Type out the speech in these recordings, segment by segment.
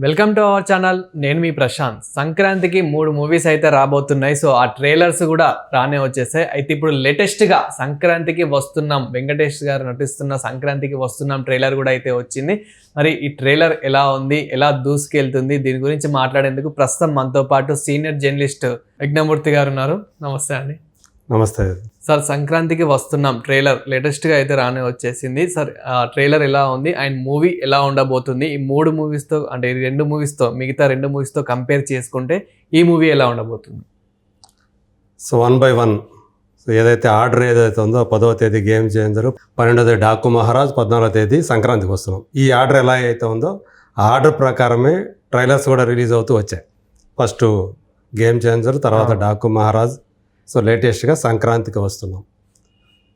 Welcome to our channel. నేను మీ ప్రశాంత్. సంక్రాంతికి 3 movies అయితే రాబోతున్నాయి. సో ఆ ట్రైలర్స్ కూడా రానే వచ్చేసాయి. అయితే ఇప్పుడు లేటెస్ట్గా సంక్రాంతికి వస్తున్నాం, వెంకటేష్ గారు నటిస్తున్న సంక్రాంతికి వస్తున్నాం ట్రైలర్ కూడా అయితే వచ్చింది. మరి ఈ ట్రైలర్ ఎలా ఉంది, ఎలా దూసుకెళ్తుంది, దీని గురించి మాట్లాడేందుకు ప్రస్తుతం మనతో పాటు సీనియర్ జర్నలిస్ట్ యజ్ఞమూర్తి గారు ఉన్నారు. నమస్తే అండి. నమస్తే సార్, సంక్రాంతికి వస్తున్నాం ట్రైలర్ లేటెస్ట్గా అయితే రానే వచ్చేసింది. సార్, ట్రైలర్ ఎలా ఉంది అండ్ మూవీ ఎలా ఉండబోతుంది? ఈ 3 మూవీస్తో అంటే ఈ 2 మూవీస్తో మిగతా 2 మూవీస్తో కంపేర్ చేసుకుంటే ఈ మూవీ ఎలా ఉండబోతుంది? సో 1 by 1 ఏదైతే ఆర్డర్ ఏదైతే ఉందో 10వ తేదీ గేమ్ చేంజర్, 12వ తేదీ డాకు మహారాజ్, 14వ తేదీ సంక్రాంతికి వస్తున్నాం. ఈ ఆర్డర్ ఎలా అయితే ఉందో ఆ ఆర్డర్ ప్రకారమే ట్రైలర్స్ కూడా రిలీజ్ అవుతూ వచ్చాయి. ఫస్ట్ గేమ్ చేంజర్, తర్వాత డాకు మహారాజ్, సో లేటెస్ట్గా సంక్రాంతికి వస్తున్నాం.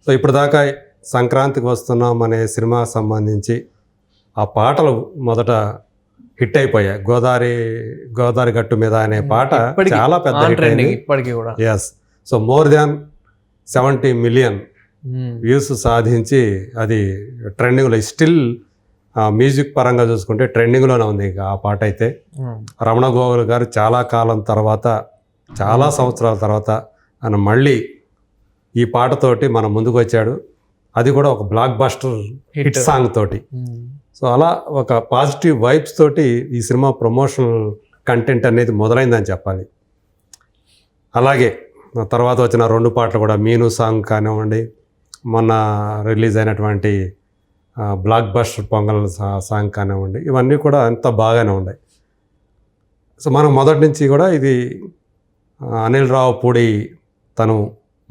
సో ఇప్పుడు దాకా సంక్రాంతికి వస్తున్నాం అనే సినిమాకి సంబంధించి ఆ పాటలు మొదట హిట్ అయిపోయాయి. గోదావరి గట్టు మీద అనే పాట చాలా పెద్ద హిట్ అయింది ఇప్పటికీ కూడా. Yes, so more than 70 million views సాధించి అది ట్రెండింగ్లో స్టిల్ మ్యూజిక్ పరంగా చూసుకుంటే ట్రెండింగ్లోనే ఉంది. ఆ పాట అయితే రమణ గోగుల్ గారు చాలా కాలం తర్వాత, చాలా సంవత్సరాల తర్వాత ఆయన మళ్ళీ ఈ పాటతోటి మన ముందుకు వచ్చాడు. అది కూడా ఒక బ్లాక్ బస్టర్ హిట్ సాంగ్ తోటి. సో అలా ఒక పాజిటివ్ వైబ్స్ తోటి ఈ సినిమా ప్రమోషనల్ కంటెంట్ అనేది మొదలైందని చెప్పాలి. అలాగే తర్వాత వచ్చిన 2 పాటలు కూడా, మీను సాంగ్ కానివ్వండి, మొన్న రిలీజ్ అయినటువంటి బ్లాక్ బస్టర్ పొంగల్ సాంగ్ కానివ్వండి, ఇవన్నీ కూడా అంత బాగానే ఉన్నాయి. సో మనం మొదటి నుంచి కూడా ఇది అనిల్ రావుపూడి తను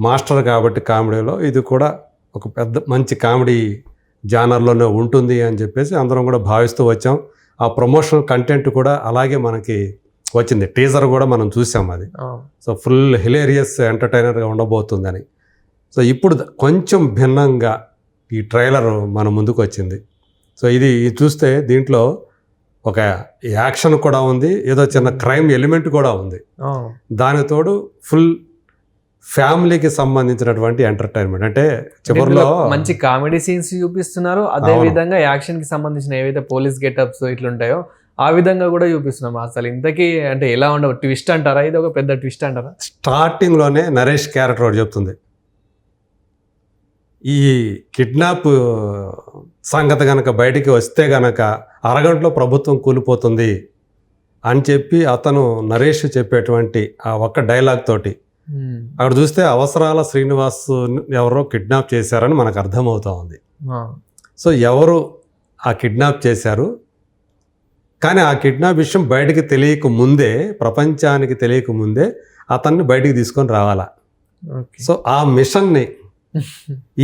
మాస్టర్ కాబట్టి కామెడీలో ఇది కూడా ఒక పెద్ద మంచి కామెడీ జానర్లోనే ఉంటుంది అని చెప్పేసి అందరం కూడా భావిస్తూ వచ్చాం. ఆ ప్రమోషనల్ కంటెంట్ కూడా అలాగే మనకి వచ్చింది. టీజర్ కూడా మనం చూసాం అది. సో ఫుల్ హిలేరియస్ ఎంటర్టైనర్గా ఉండబోతుందని. సో ఇప్పుడు కొంచెం భిన్నంగా ఈ ట్రైలర్ మన ముందుకు వచ్చింది. సో ఇది చూస్తే దీంట్లో ఒక యాక్షన్ కూడా ఉంది, ఏదో చిన్న క్రైమ్ ఎలిమెంట్ కూడా ఉంది. దాని తోడు ఫుల్ ఫ్యామిలీకి సంబంధించినటువంటి ఎంటర్టైన్మెంట్. అంటే చివరిలో మంచి కామెడీ సీన్స్ చూపిస్తున్నారు. అదే విధంగా యాక్షన్ కి సంబంధించిన ఏవైతే పోలీస్ గెటప్స్ ఇట్లుంటాయో ఆ విధంగా కూడా చూపిస్తున్నాం. అసలు ఇంతకీ అంటే ఎలా ఉండవు, ట్విస్ట్ అంటారా? ఇది ఒక పెద్ద ట్విస్ట్ అంటారా? స్టార్టింగ్లోనే నరేష్ క్యారెక్టర్ ఒకటి చెప్తుంది, ఈ కిడ్నాప్ సంగతి కనుక బయటికి వస్తే కనుక అరగంటలో ప్రభుత్వం కూలిపోతుంది అని చెప్పి అతను నరేష్ చెప్పేటువంటి ఆ ఒక్క డైలాగ్ తోటి అక్కడ చూస్తే అవసరాల శ్రీనివాస్ ఎవరో కిడ్నాప్ చేశారని మనకు అర్థమవుతా ఉంది. సో ఎవరు ఆ కిడ్నాప్ చేశారు, కానీ ఆ కిడ్నాప్ విషయం బయటికి తెలియక ముందే, ప్రపంచానికి తెలియక ముందే అతన్ని బయటికి తీసుకొని రావాలా. సో ఆ మిషన్ని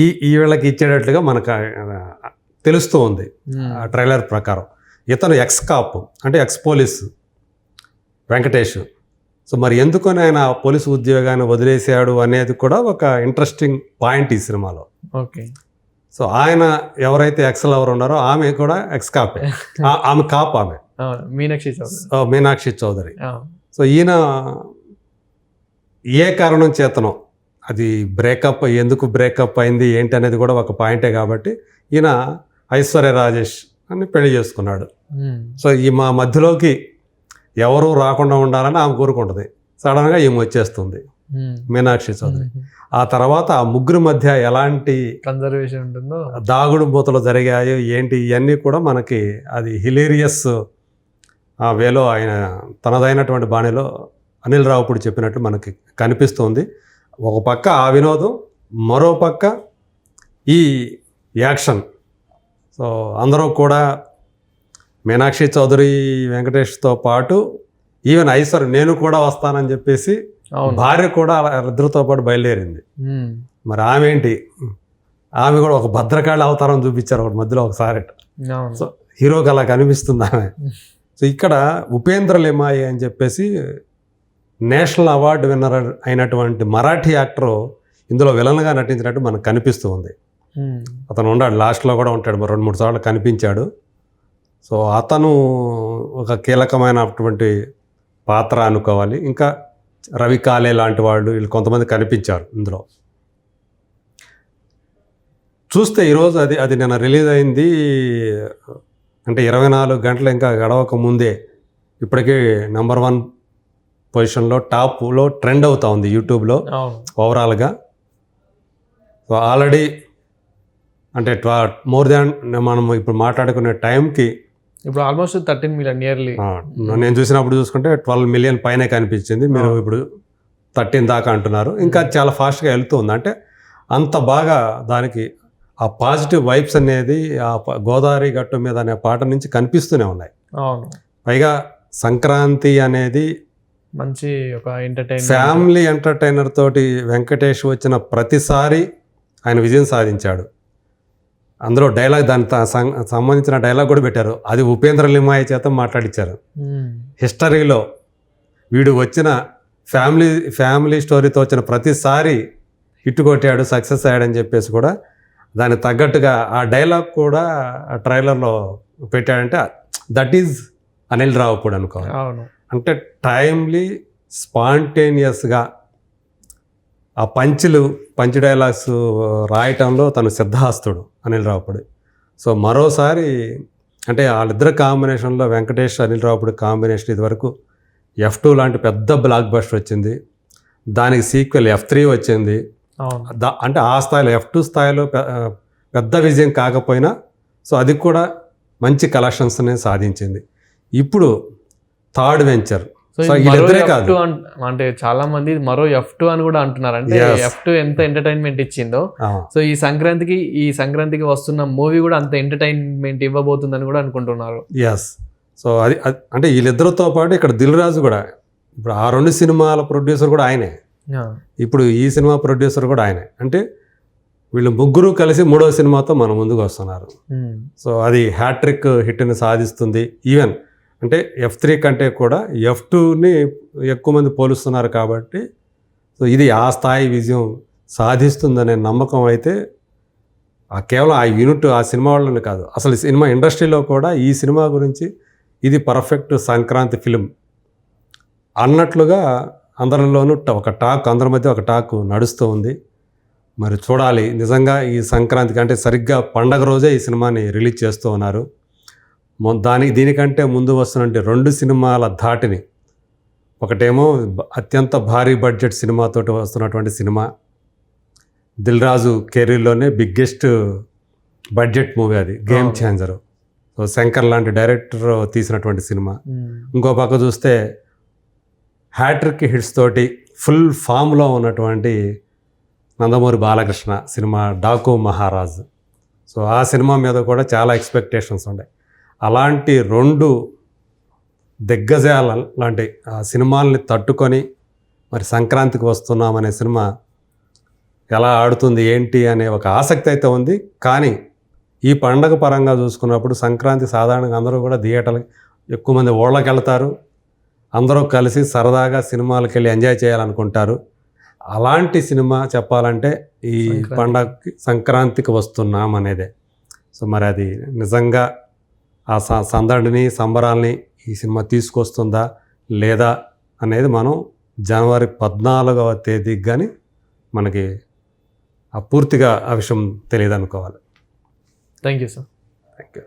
ఈ వీళ్ళకి ఇచ్చేటట్లుగా మనకు తెలుస్తూ ఉంది ఆ ట్రైలర్ ప్రకారం. ఇతను ఎక్స్ కాప్ అంటే ఎక్స్ పోలీస్ వెంకటేష్. సో మరి ఎందుకని ఆయన పోలీసు ఉద్యోగాన్ని వదిలేశాడు అనేది కూడా ఒక ఇంట్రెస్టింగ్ పాయింట్ ఈ సినిమాలో. ఓకే. సో ఆయన ఎవరైతే ఎక్స్ లవర్ ఉన్నారో ఆమె కూడా ఎక్స్ కాపే. ఆమె కాప్, ఆమె మీనాక్షి చౌదరి. సో ఈయన ఏ కారణం చేతనో అది బ్రేకప్, ఎందుకు బ్రేకప్ అయింది ఏంటి అనేది కూడా ఒక పాయింటే కాబట్టి ఈయన ఐశ్వర్య రాజేష్ అని పెళ్లి చేసుకున్నాడు. సో ఈ మా మధ్యలోకి ఎవరు రాకుండా ఉండాలని ఆమె కోరుకుంటుంది. సడన్గా ఈమె వచ్చేస్తుంది, మీనాక్షి చౌదరి. ఆ తర్వాత ఆ ముగ్గురు మధ్య ఎలాంటి కన్వర్జేషన్ ఉంటుందో, దాగుడు మూతలు జరిగాయో ఏంటి, ఇవన్నీ కూడా మనకి అది హిలేరియస్ ఆ వేలో ఆయన తనదైనటువంటి బాణిలో అనిల్ రావుపూడి చెప్పినట్టు మనకి కనిపిస్తుంది. ఒక పక్క ఆ వినోదం, మరో పక్క ఈ యాక్షన్. సో అందరూ కూడా మీనాక్షి చౌదరి వెంకటేష్తో పాటు ఈవెన్ ఐశ్వర్య నేను కూడా వస్తానని చెప్పేసి భార్య కూడా ఇద్దరితో పాటు బయలుదేరింది. మరి ఆమె ఏంటి, ఆమె కూడా ఒక భద్రకాళి అవతారం చూపించారు ఒకటి మధ్యలో ఒకసారి. సో హీరోకి అలా కనిపిస్తుంది ఆమె. సో ఇక్కడ ఉపేంద్ర లిమాయి అని చెప్పేసి నేషనల్ అవార్డు విన్నర్ అయినటువంటి మరాఠీ యాక్టర్ ఇందులో విలన్గా నటించినట్టు మనకు కనిపిస్తూ ఉంది. అతను ఉన్నాడు, లాస్ట్లో కూడా ఉంటాడు, 2-3 సార్లు కనిపించాడు. సో అతను ఒక కీలకమైనటువంటి పాత్ర అనుకోవాలి. ఇంకా రవి కాలే లాంటి వాళ్ళు వీళ్ళు కొంతమంది కనిపించారు ఇందులో. చూస్తే ఈరోజు అది నిన్న రిలీజ్ అయింది అంటే 24 గంటలు ఇంకా గడవక ముందే ఇప్పటికీ నెంబర్ 1 పొజిషన్లో టాప్లో ట్రెండ్ అవుతా ఉంది యూట్యూబ్లో అవును. ఓవరాల్గా. సో ఆల్రెడీ అంటే మోర్ దాన్ మనం ఇప్పుడు మాట్లాడుకునే టైంకి ఇప్పుడు ఆల్మోస్ట్ 13 మిలియన్ ఇయర్లీ. నేను చూసినప్పుడు చూసుకుంటే 12 మిలియన్ పైనే కనిపించింది. మీరు ఇప్పుడు 13 దాకా అంటున్నారు. ఇంకా చాలా ఫాస్ట్గా వెళ్తుంది. అంటే అంత బాగా దానికి ఆ పాజిటివ్ వైబ్స్ అనేది ఆ గోదావరి గట్టు మీద అనే పాట నుంచి కనిపిస్తూనే ఉన్నాయి. అవును. పైగా సంక్రాంతి అనేది మంచి ఒక ఎంటర్టైన్మెంట్, ఫ్యామిలీ ఎంటర్టైనర్ తోటి వెంకటేష్ వచ్చిన ప్రతిసారి ఆయన విజయం సాధించాడు. అందులో డైలాగ్ దానికి సంబంధించిన డైలాగ్ కూడా పెట్టారు. అది ఉపేంద్ర లిమాయి చేత మాట్లాడించారు. హిస్టరీలో వీడు వచ్చిన ఫ్యామిలీ స్టోరీతో వచ్చిన ప్రతిసారి హిట్ కొట్టాడు, సక్సెస్ అయ్యాడని చెప్పేసి కూడా దానికి తగ్గట్టుగా ఆ డైలాగ్ కూడా ఆ ట్రైలర్లో పెట్టాడంటే దట్ ఈజ్ అనిల్ రావుపూడి అనుకోవాలి. అవును. అంటే టైమ్లీ స్పాంటేనియస్గా ఆ పంచ్ డైలాగ్స్ రాయటంలో తను సిద్ధహస్తుడు అనిల్ రావుపూడి. సో మరోసారి అంటే వాళ్ళిద్దరు కాంబినేషన్లో వెంకటేష్ అనిల్ రావుపూడి కాంబినేషన్ ఇదివరకు F2 లాంటి పెద్ద బ్లాక్ బస్టర్ వచ్చింది. దానికి సీక్వెల్ F3 వచ్చింది. అంటే ఆ స్థాయిలో F2 స్థాయిలో పెద్ద విజయం కాకపోయినా సో అది కూడా మంచి కలెక్షన్స్ని సాధించింది. ఇప్పుడు థర్డ్ వెంచర్ సో వీళ్ళిద్దరే కాదు, అంటే చాలా మంది మరో F2 అని కూడా అంటున్నారు. అంటే F2 ఎంత ఎంటర్టైన్మెంట్ ఇచ్చిందో సో ఈ సంక్రాంతికి వస్తున్న మూవీ కూడా అంత ఎంటర్టైన్మెంట్ ఇవ్వబోతుందని కూడా అనుకుంటున్నారు. ఎస్. సో అది అంటే వీళ్ళిద్దరితో పాటు ఇక్కడ దిల్ రాజు కూడా, ఇప్పుడు ఆ 2 సినిమాల ప్రొడ్యూసర్ కూడా ఆయనే, ఇప్పుడు ఈ సినిమా ప్రొడ్యూసర్ కూడా ఆయనే. అంటే వీళ్ళు ముగ్గురు కలిసి 3వ సినిమాతో మన ముందుకు వస్తున్నారు. సో అది హ్యాట్రిక్ హిట్ని సాధిస్తుంది. ఈవెన్ అంటే F3 కంటే కూడా F2ని ఎక్కువ మంది పోలుస్తున్నారు కాబట్టి సో ఇది ఆ స్థాయి విజయం సాధిస్తుందనే నమ్మకం అయితే కేవలం ఆ యూనిట్ ఆ సినిమా వాళ్ళని కాదు, అసలు సినిమా ఇండస్ట్రీలో కూడా ఈ సినిమా గురించి ఇది పర్ఫెక్ట్ సంక్రాంతి ఫిలిం అన్నట్లుగా అందరిలోనూ ఒక టాక్, అందరి మధ్య ఒక టాక్ నడుస్తూ ఉంది. మరి చూడాలి నిజంగా ఈ సంక్రాంతికి అంటే సరిగ్గా పండగ రోజే ఈ సినిమాని రిలీజ్ చేస్తూ ఉన్నారు. దీనికంటే ముందు వస్తున్నటువంటి 2 సినిమాల ధాటిని, ఒకటేమో అత్యంత భారీ బడ్జెట్ సినిమాతోటి వస్తున్నటువంటి cinema Dil Raju కెరీర్లోనే biggest budget movie, అది గేమ్ ఛేంజర్. సో శంకర్ లాంటి డైరెక్టర్ తీసినటువంటి సినిమా. ఇంకో పక్క చూస్తే హ్యాట్రిక్ హిట్స్ తోటి ఫుల్ ఫామ్లో ఉన్నటువంటి నందమూరి బాలకృష్ణ సినిమా డాకు మహారాజ్. సో ఆ సినిమా మీద కూడా చాలా ఎక్స్పెక్టేషన్స్ ఉన్నాయి. అలాంటి 2 దిగ్గజాల లాంటి సినిమాల్ని తట్టుకొని మరి సంక్రాంతికి వస్తున్నామనే సినిమా ఎలా ఆడుతుంది ఏంటి అనే ఒక ఆసక్తి అయితే ఉంది. కానీ ఈ పండగ పరంగా చూసుకున్నప్పుడు సంక్రాంతి సాధారణంగా అందరూ కూడా థియేటర్కి ఎక్కువ మంది ఊళ్ళకి వెళ్తారు, అందరూ కలిసి సరదాగా సినిమాలకు వెళ్ళి ఎంజాయ్ చేయాలనుకుంటారు. అలాంటి సినిమా చెప్పాలంటే ఈ పండగకి సంక్రాంతికి వస్తున్నాం అనేదే. సో మరి అది నిజంగా ఆ సందడిని సంబరాల్ని ఈ సినిమా తీసుకొస్తుందా లేదా అనేది మనం జనవరి 14వ తేదీకి కానీ మనకి పూర్తిగా ఆ విషయం తెలియదు అనుకోవాలి. Thank you sir. Thank you.